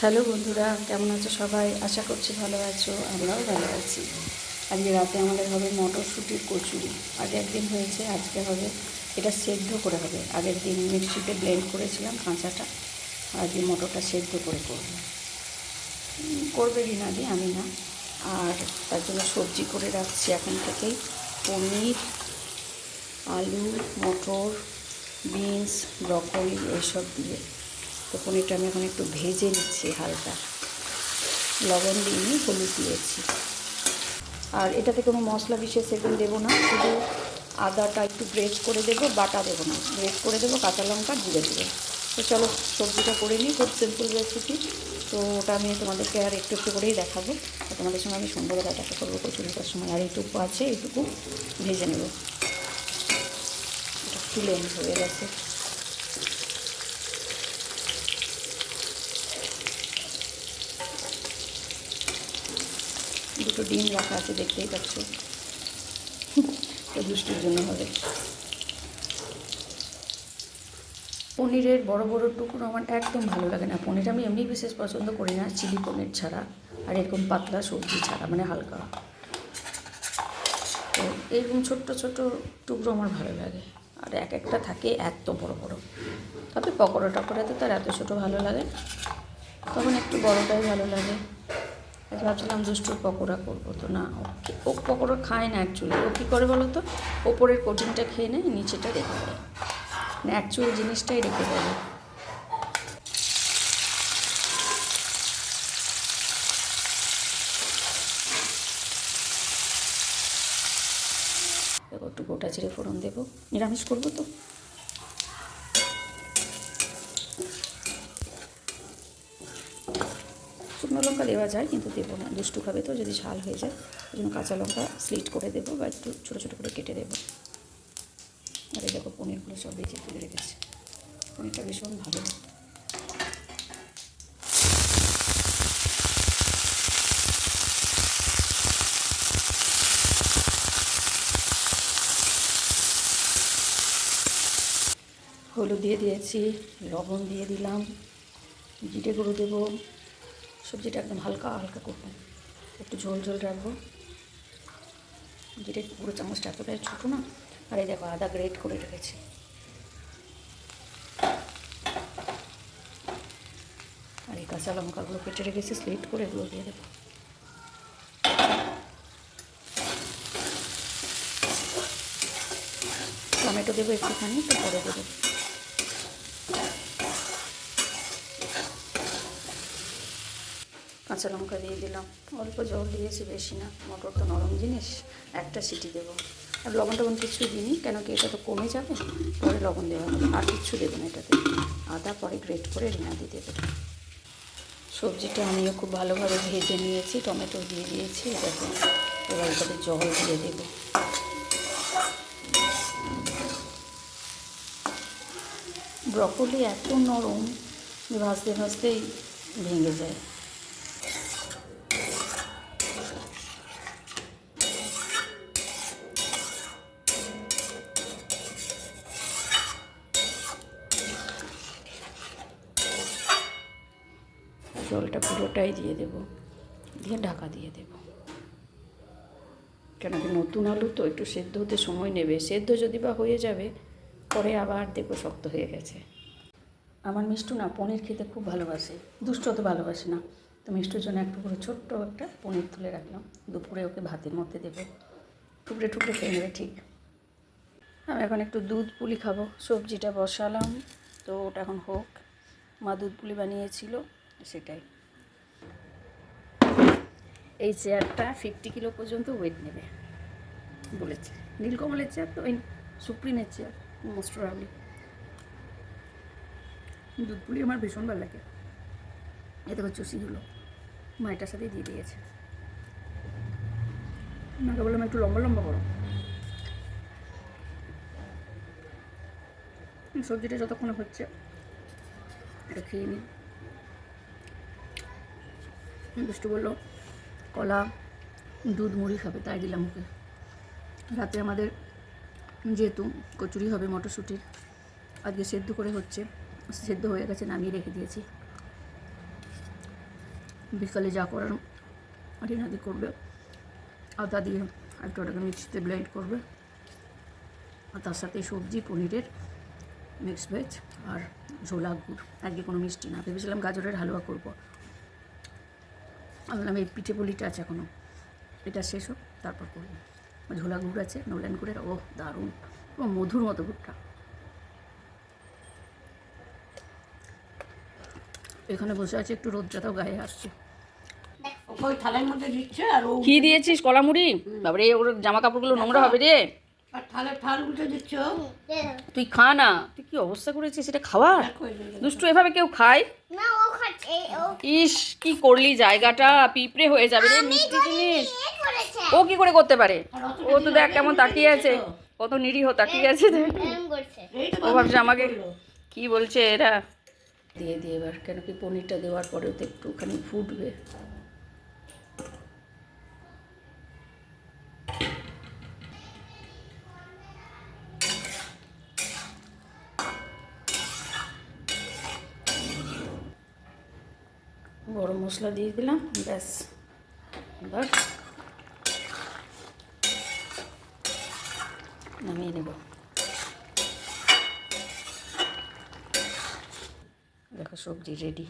Hello বন্ধুরা, কেমন আছো সবাই? আশা করছি ভালো আছো, আমরাও ভালো আছি। আজকে রাতে আমাদের হবে মটরশুঁটির কচুরি। আগের দিন হয়েছে, আজকে হবে। এটা সেদ্ধ করে হবে। আগের দিন মিক্সিতে ব্লেন্ড করেছিলাম কাঁচাটা, আজকে মটরটা সেদ্ধ করে করবো। করবে রিনাদি, আমি না। আর তার জন্য সবজি করে রাখছি এখন থেকেই। পনির, আলু, মটর, বিনস, ব্রকলি এইসব দিয়ে। তো পনিরটা আমি এখন একটু ভেজে নিচ্ছি হালকা, লবণ দিইনি, হলুদ দিয়েছি। আর এটাতে কোনো মশলা বিশেষ সেরকম দেবো না, শুধু আদাটা একটু গ্রেট করে দেবো, বাটা দেবো না, গ্রেট করে দেবো, কাঁচা লঙ্কা জিরে দেবো। তো চলো সবজিটা করে নিই, খুব সিম্পল রেসিপি। তো ওটা আমি তোমাদেরকে আর একটু একটু করেই দেখাবো। তো তোমাদের সঙ্গে আমি সন্ধ্যাবেলা দেখা করবো কচুরিটার সময়। আর এইটুকু আছে, এইটুকু ভেজে নেব। এটা তুলে হয়ে গেছে। দুটো ডিম রাখা আছে, দেখতেই পাচ্ছ। তো দুষ্টির জন্য হবে। পনিরের বড় বড় টুকরো আমার একদম ভালো লাগে না। পনির আমি এমনি বিশেষ পছন্দ করি না, চিলি পনির ছাড়া, আর এরকম পাতলা সবজি ছাড়া, মানে হালকা। তো এইরকম ছোট্ট ছোট্ট টুকরো আমার ভালো লাগে। আর এক একটা থাকে এত বড় বড়। তবে পকোড়া টকোড়াতে তার এত ছোটো ভালো লাগে, তখন একটু বড়টাই ভালো লাগে। আজ ভাবছিলাম দুষ্টুর পকোড়া করবো, তো না, ও পকোড়া খায় না অ্যাকচুয়ালি। ও কী করে বলো তো, ওপরের কোটিংটা খেয়ে নেয়, নিচেটা রেখে দেয়, মানে অ্যাকচুয়াল জিনিসটাই রেখে দেয়। দেখো একটু গোটা জিরে ফোড়ন দেবো, নিরামিষ করবো তো। শুকনো লঙ্কা দেওয়া যায়, কিন্তু দেবো না, দুষ্টু খাবে তো যদি ঝাল হয়ে যায়। ওই জন্য কাঁচা লঙ্কা স্লিট করে দেবো, বা একটু ছোটো ছোটো করে কেটে দেবো। আর এই দেখো পনিরগুলো সব ভেজে তুলে রেখেছি। পনিরটা ভীষণ ভালো। হলুদ দিয়ে দিয়েছি, লবণ দিয়ে দিলাম, জিরে গুঁড়ো দেবো। সবজিটা একদম হালকা হালকা করবো, একটু ঝোল ঝোল রাখবো। জিরে গুঁড়ো চামচটা এতটাই ছোটো না। আর এই দেখো আদা গ্রেট করে রেখেছি। আর এই কাঁচা লঙ্কাগুলো কেটে রেখেছি স্লিট করে, এগুলো দিয়ে দেবো। টমেটো দেবো একটুখানি, তো পরে দেবো। কাঁচা লঙ্কা দিয়ে দিলাম, অল্প জল দিয়েছি, বেশি না, মটর তো নরম জিনিস। একটা সিটি দেবো। আর লবণ টবণ কিছু দিইনি, কেন কি এটা তো কমে যাবে, পরে লবণ দেওয়া হবে। আর কিচ্ছু দেবো না এটাতে। আদা পরে গ্রেট করে রিনা দিয়ে দেবো। সবজিটা আমিও খুব ভালোভাবে ভেজে নিয়েছি, টমেটো দিয়ে দিয়েছি। দেখো এবার এটাতে জল দিয়ে দেবো। ব্রকলি এত নরম যে ভাজতে ভাজতেই ভেঙে যায়। জলটা পুরোটাই দিয়ে দেব, দিয়ে ঢাকা দিয়ে দেব। কেন কি নতুন আলু তো একটু সেদ্ধ হতে সময় নেবে। সেদ্ধ যদি বা হয়ে যাবে, পরে আবার দেখো শক্ত হয়ে গেছে। আমার মিষ্টু না পনির খেতে খুব ভালোবাসে, দুষ্ট তো ভালোবাসে না। তো মিষ্টুর জন্য একটু করে ছোট্ট একটা পনির তুলে রাখলাম, দুপুরে ওকে ভাতের মধ্যে দেবো, টুকরে টুকরে খেয়ে নেবে ঠিক। আমি এখন একটু দুধ পুলি খাবো। সবজিটা বসালাম, তো ওটা এখন হোক। মা দুধ পুলি বানিয়েছিল, সেটাই। এই চেয়ারটা 50 কিলো পর্যন্ত ওয়েট নেবে বলেছে। নীলকমলের চেয়ার তো, ওই সুপ্রিমের চেয়ার, মোস্ট প্রবাবলি। দুধ পুলি আমার ভীষণ ভালো লাগে। এ দেখো চুষিগুলো মা এটার সাথেই দিয়ে দিয়েছে। মাকে বললাম একটু লম্বা লম্বা করো। সবজিটা যতক্ষণে হচ্ছে এটা খেয়ে নিই। দুষ্টু বললো কলা দুধ মুড়ি খাবে, তাই দিলাম ওকে। রাতে আমাদের যেহেতু কচুরি হবে মটরশুঁটির, আজকে সেদ্ধ করে হচ্ছে, সেদ্ধ হয়ে গেছে, নামিয়ে রেখে দিয়েছি। বিকালে যা করার রিনাদি করবে, আদা দিয়ে একটু ওটাকে মিক্সিতে ব্লেন্ড করবে, আর তার সাথে সবজি পনিরের মিক্স ভেজ আর ঝোলা গুড়। আজকে কোনো মিষ্টি না, ভেবেছিলাম গাজরের হালুয়া করবো। আমি বললাম এই পিঠে পুলিটা আছে এখনও, এটা শেষ হোক তারপর করবো। ঝোলা গুড় আছে নলেন গুড়ের, ও দারুণ, ও মধুর মতো গুড়টা। এখানে বসে আছে, একটু রোদটাও গায়ে আসছে। ওই থালার মধ্যে দিচ্ছে আর ও কি দিয়েছিস? কলা মুড়ি? বাবারে ওর জামা কাপড়গুলো নোংরা হবে রে। আর থাল উল্টে দিচ্ছ। তুই খা না, তুই কি অবস্থা করেছিস এটা খাওয়ার? দেখো এই যে, দুষ্টু এভাবে কেউ খায়? না ও খাচ্ছে ও ইস কি করলি, জায়গাটা পিঁপড়ে হয়ে যাবে রে, মিষ্টি জিনিস। এ করেছে ও কি করে করতে পারে? আর অত ও তো দেখ কেমন তাকিয়ে আছে, কত নিরীহ তাকিয়ে আছে দেখ। এরকম করছে। এই তো ও ভাবছে আমাকে কি বলছে এরা। দিয়ে দিয়ে এবার, কেন কি পনিরটা দেওয়ার পরেও তো একটুখানি ফুটবে। গরম মশলা দিয়ে দিলাম, ব্যাস। এবার নামিয়ে নেব। দেখো সবজি রেডি।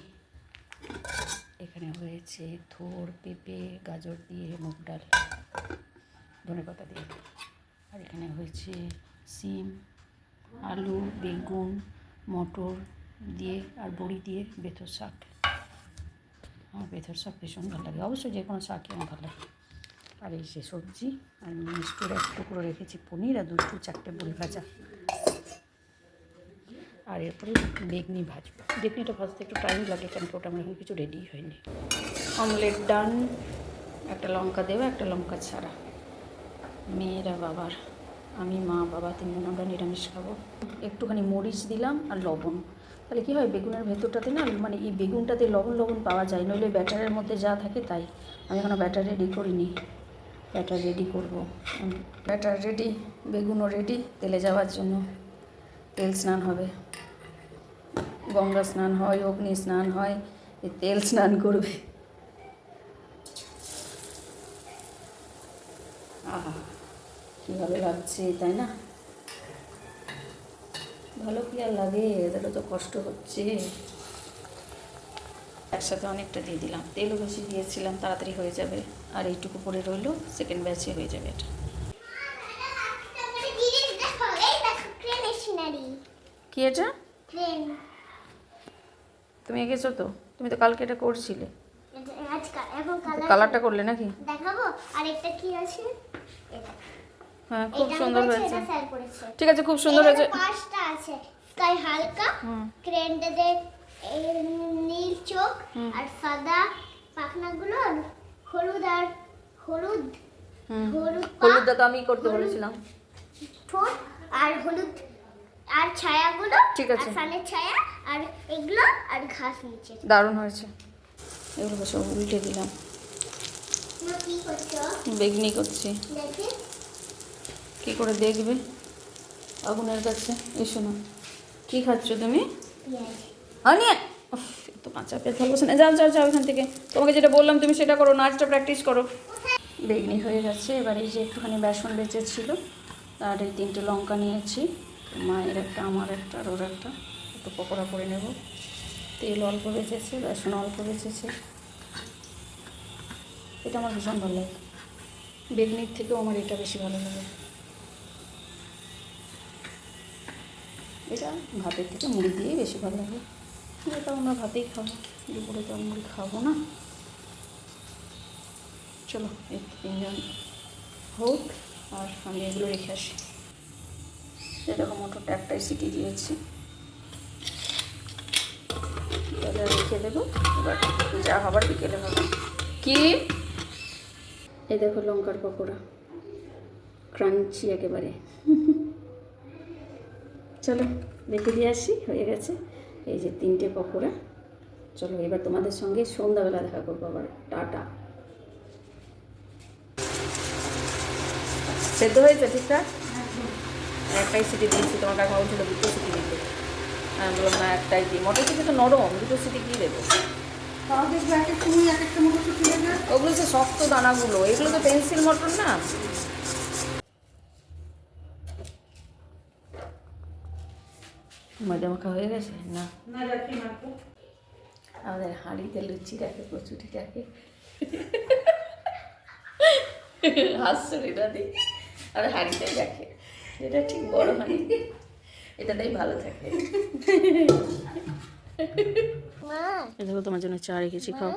এখানে হয়েছে থোড়, পেঁপে, গাজর দিয়ে মুগ ডাল, ধনেপাতা দিয়ে। আর এখানে হয়েছে সিম, আলু, বেগুন, মটর দিয়ে আর বড়ি দিয়ে বেথর শাক। আমার বেথর শাক ভীষণ ভালো লাগে, অবশ্যই যে কোনো শাকই আমার ভালো লাগে। আর এই যে সবজি, আর মিষ্টির এক টুকরো রেখেছি পনির, আর দুটো 4টে বড়ি ভাজা। আর এরপরে বেগনি ভাজবো। বেগনিটা ভাজতে একটু টাইম লাগে, কারণ ওটা আমার এখন কিছু রেডি হয়নি। অমলেট ডান, একটা লঙ্কা দেবো, একটা লঙ্কা ছাড়া। মেয়েরা বাবার, আমি মা বাবা তিনজন আমরা নিরামিষ খাবো। একটুখানি মরিচ দিলাম আর লবণ, তাহলে কী হয় বেগুনের ভেতরটাতে না, মানে এই বেগুনটাতে লবণ লবণ পাওয়া যায়, নইলে ব্যাটারের মধ্যে যা থাকে তাই। আমি এখনও ব্যাটার রেডি করিনি, ব্যাটার রেডি করবো। ব্যাটার রেডি, বেগুনও রেডি, তেলে যাওয়ার জন্য। তেল স্নান হবে, গঙ্গা স্নান হয়, অগ্নি স্নান হয়, এই তেল স্নান করবে। আহা কীভাবে লাগছে তাই না? ভালো কি আর লাগে, এদেরও তো কষ্ট হচ্ছে। একসাথে অনেকটা দিয়ে দিলাম, তেলও বেশি দিয়েছিলাম, তাড়াতাড়ি হয়ে যাবে। আর এইটুকু পরে রইলো, সেকেন্ড ব্যাচে হয়ে যাবে এটা। তারপরে জিনিস দেখো, এই দেখো ট্রেন মেশিনারি। কি এটা? ট্রেন তুমি এঁকেছো তো? তুমি তো কালকে এটা করছিলে, আজকাল এখন কালারটা করলে নাকি? দেখাবো। আর একটা কি আছে এটা, হ্যাঁ খুব সুন্দর হয়েছে। এটা স্যার করেছে। ঠিক আছে, খুব সুন্দর হয়েছে। পাঁচটা আছে, স্কাই হালকা, ক্রেনটাতে নীল চোখ আর সাদা পাখনাগুলো, আর হলুদ আর হলুদ হলুদটা তো আমি করতে বলেছিলাম। ঠোঁট আর হলুদ আর ছায়াগুলো, ঠিক আছে। আর ফানের ছায়া আর এগুলো আর ঘাস নিচে। দারুণ হয়েছে। এগুলো সব উল্টে দিলাম। মা কি করছো? বেগনি করছি। দেখি কী করে দেখবে আগুনের কাছে? এসো না, কী খাচ্ছ তুমি? পেঁয়াজ। আনিয়ে তো কাঁচা পেঁয়াজ ভালো বসে না, যাও যাও যাও এখান থেকে। তোমাকে যেটা বললাম তুমি সেটা করো, নাচটা প্র্যাকটিস করো। বেগনি হয়ে গেছে। এবার এই যে একটুখানি বেসন বেঁচেছিল, আর এই 3টে লঙ্কা নিয়েছি, মায়ের একটা, আমার একটা, আর ওর একটা। একটু পকোড়া করে নেব। তেল অল্প বেঁচেছে, বেসন অল্প বেঁচেছে। এটা আমার ভীষণ ভালো লাগে, বেগনির থেকেও আমার এটা বেশি ভালো লাগে। এটা ভাতের থেকে মুড়ি দিয়েই বেশি ভালো লাগে। এটা আমরা ভাতেই খাবো, দুপুরে তো মুড়ি খাবো না। চলো এই 3জন হোক, আর আমি এগুলো রেখে আসি। এরকম মোটরটা একটাই সিটি দিয়েছি, তাহলে রেখে দেবো। এবার যা হবার বিকেলে হবে। কি এই দেখো লঙ্কার পকোড়া, ক্রাঞ্চি একেবারে। চলো রেখে দিয়ে আসি, হয়ে গেছে। এই যে 3টে পকোড়া। চলো এবার তোমাদের সঙ্গে সন্ধ্যাবেলা দেখা করবো আবার। টাটা। সেদ্ধ হয়েছে ঠিকঠাক? একটাই সিটি দিয়েছি, তোমার কাকা বলছিল 2টো সিটি দিতে। আমি বললাম না একটাই দিই, মটরশুঁটি তো নরম, 2টো সিটি কী দেবো। তাও দেখবে এক এক সময় এক একটা মটরশুঁটি দেবে। ওগুলো যে শক্ত দানাগুলো, এগুলো তো পেন্সিল মটর না। ময়দা মাখা হয়ে গেছে না? না রাখি মাখো। আমাদের হাঁড়িতে লুচি রাখে, কচুরি রাখে। হাঁসুরি দাদি আর হাঁড়িতেই রাখে, এটা ঠিক বড় হাঁড়ি, এটাতেই ভালো থাকে। মা এ দেখো তোমার জন্য চা রেখেছি, খাও।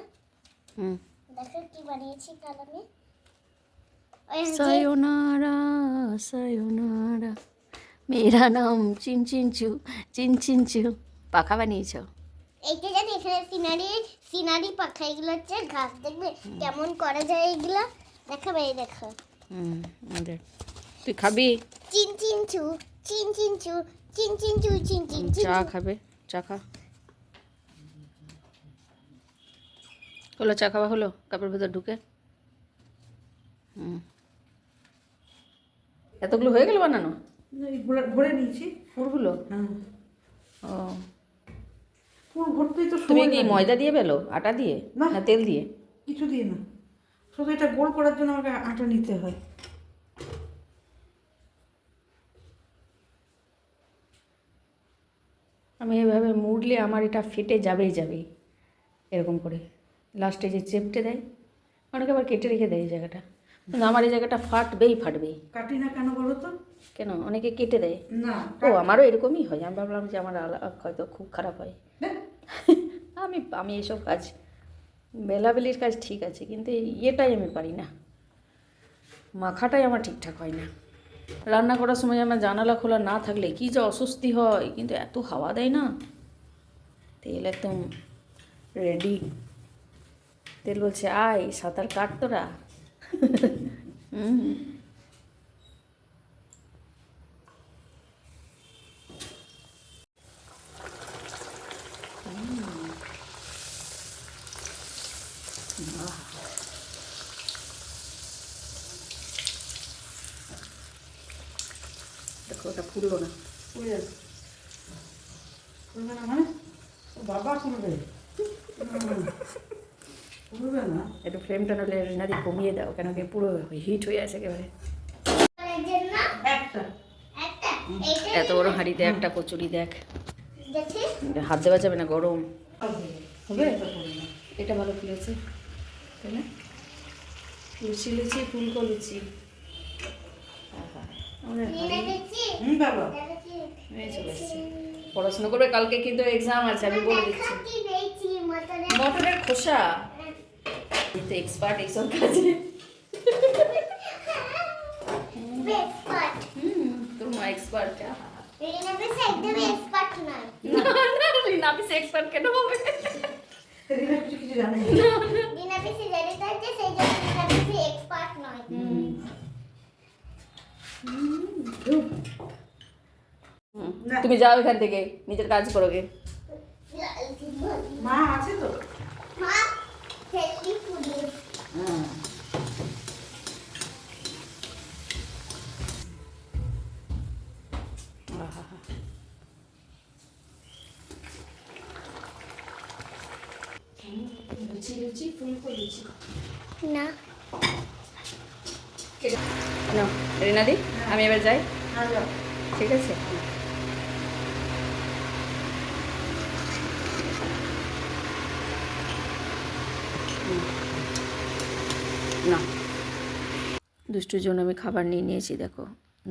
হুম। দেখো কি বানিয়েছি কাল আমি। ওই যে সায়োনারা সায়োনারা, মেরা নাম চিনচিনচু চিনচিনচু। পাখা বানিয়েছ? এইটা জানি এখানে সিনারি পাখা, এগুলো হচ্ছে ঘাস, দেখবে কেমন করা যায় এগুলা, দেখাবে এই দেখো। হুম, দেখ। তুই খাবি? চিন চিন চু চিন চিন চু চিন চিন চু চিন চিন চিন চা খাবে? চা খা। হলো চা খাওয়া হলো কাপের ভেতর ঢুকে? হুম। এতগুলো হয়ে গেল বানানো ভরে নিয়েছি। পুরগুলো? হ্যাঁ, ও, পুরো ভরতেই তো তুমি সময় কি লাগে। ময়দা দিয়ে বেলো, আটা দিয়ে না। না তেল দিয়ে? কিছু দিয়ে না, শুধু এটা গোল করার জন্য আমাকে আটা নিতে হয়। আমি এভাবে মুড়লে আমার এটা ফেটে যাবেই যাবেই, এরকম করে লাস্টে যে চেপটে দেয়, অনেকে আবার কেটে রেখে দেয় এই জায়গাটা, কিন্তু আমার এই জায়গাটা ফাটবেই ফাটবেই। কাটি না কেন বলো তো? কেন? অনেকে কেটে দেয়। না, ও, আমারও এরকমই হয়। আমি ভাবলাম যে আমার হয়তো খুব খারাপ হয়। আমি আমি এইসব কাজ, বেলাবেলির কাজ ঠিক আছে, কিন্তু এই ইয়েটাই আমি পারি না, মাখাটাই আমার ঠিকঠাক হয় না। রান্না করার সময় আমার জানালা খোলা না থাকলে কী যে অস্বস্তি হয়, কিন্তু এত হাওয়া দেয় না, তেল একদম রেডি। তেল বলছে আয় সাঁতার কাট তোরা। হুম। দেখো ওটা ফুললো না। পুড়ে যাবে। পুড়বে না মানে? ও বাবা পুড়বে। পুড়বে না। একটু ফ্লেমটা নলে রিনাদি কমিয়ে দাও, কেন কি পুরো হিট হয়ে আছে একেবারে। করার জন্য একটা একটা এইটা এত বড় হাঁড়িতে একটা কচুরি দেখ, দেখি হাত দেওয়া যাবে না, গরম হবে। হবে। এটা পুড়বে না। এটা ভালো ফুলেছে, তাই না? লুচি লুচি ফুলকো লুচি। আহা, আমাদের নিয়ে হাঁড়ি দেখছি বাবা। দেখছি এই চলে এসছে। পড়াশোনা করবে, কালকে কিন্তু এক্সাম আছে, আমি বলে দিচ্ছি। কি দেখছি মটরে মটরের খোসা, কিন্তু এক্সপার্ট এইসব কাজে। এক্সপার্ট তোর মা এক্সপার্ট। রিনা বেশ একদম এক্সপার্ট নয়। নাবিস এক্সপার্ট কেন হবে? রিনা কিছু কিছু জানে না। রিনা বেশ জানে তাই যে সেই জন্য রিনা বেশ এক্সপার্ট নয়। তুমি যাও এখান থেকে, নিজের কাজ করো গে। মা আছে তো? মা হেলদি ফুডি লুচি লুচি ফুলকো লুচি। না নাও রিনাদি, আমি এবার যাই, হ্যাঁ যাও। ঠিক আছে? না, দুষ্টুর জন্য আমি খাবার নিয়ে নিয়েছি, দেখো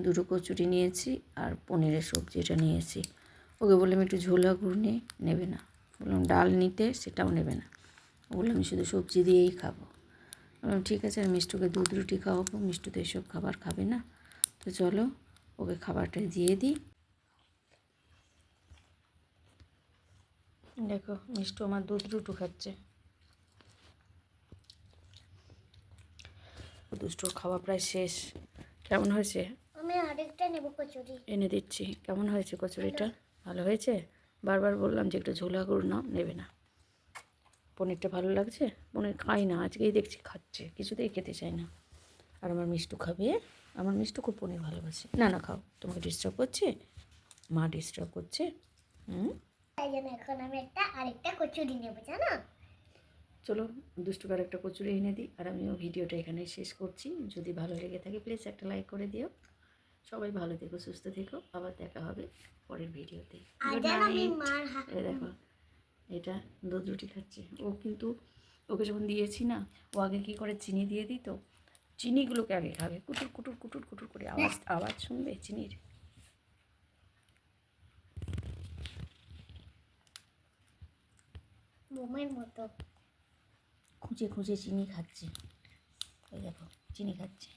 দুটো কচুরি নিয়েছি আর পনিরের সবজিটা নিয়েছি। ওকে বললাম একটু ঝোলা ঘুরনে, নেবে না। বললাম ডাল নিতে, সেটাও নেবে না। বললাম আমি শুধু সবজি দিয়েই খাবো। বললাম ঠিক আছে, আর মিষ্টুকে দুধ রুটি খাওয়াবো, মিষ্টু তো এসব খাবার খাবে না, তো চলো ওকে খাবারটা দিয়ে দিই। দেখো মিষ্টু আমার দুধ রুটি খাচ্ছে। দুষ্টুর খাওয়া প্রায় শেষ। কেমন হয়েছে? আমি আরেকটা নেব কচুরি। এনে দিচ্ছি। কেমন হয়েছে কচুরিটা? ভালো হয়েছে? বারবার বললাম যে একটু ঝোলা গুড় নাও, নেবে না। পনিরটা ভালো লাগছে? পনির খাই না, আজকেই দেখছি খাচ্ছে, কিছুতেই খেতে চায় না। আর আমার মিষ্টু খাবে, আমার মিষ্টু খুব পনির ভালোবাসে। না না খাও, তোমাকে ডিস্টার্ব করছে? মা ডিস্টার্ব করছে? তাই জন্য এখন আমি আরেকটা কচুরি নেব, জানো? চলো দুষ্টুকার একটা কচুরি এনে দিই, আর আমিও ভিডিওটা এখানে শেষ করছি। যদি ভালো লেগে থাকে প্লিজ একটা লাইক করে দিও। সবাই ভালো থেকো, সুস্থ থেকো, আবার দেখা হবে পরের ভিডিওতে। আর গুড যেন আমি নাইট। মার হাত এই দেখো এটা দুধ রুটি খাচ্ছে ও, কিন্তু ওকে যখন দিয়েছি না, ও আগে কী করে চিনি দিয়ে দিত, চিনিগুলোকে আগে খাবে, কুটুর কুটুর কুটুর কুটুর করে আওয়াজ আওয়াজ শুনবে চিনির। মোমের মতো। খুঁজে খুঁজে চিনি খাচ্ছে, এই দেখো চিনি খাচ্ছে।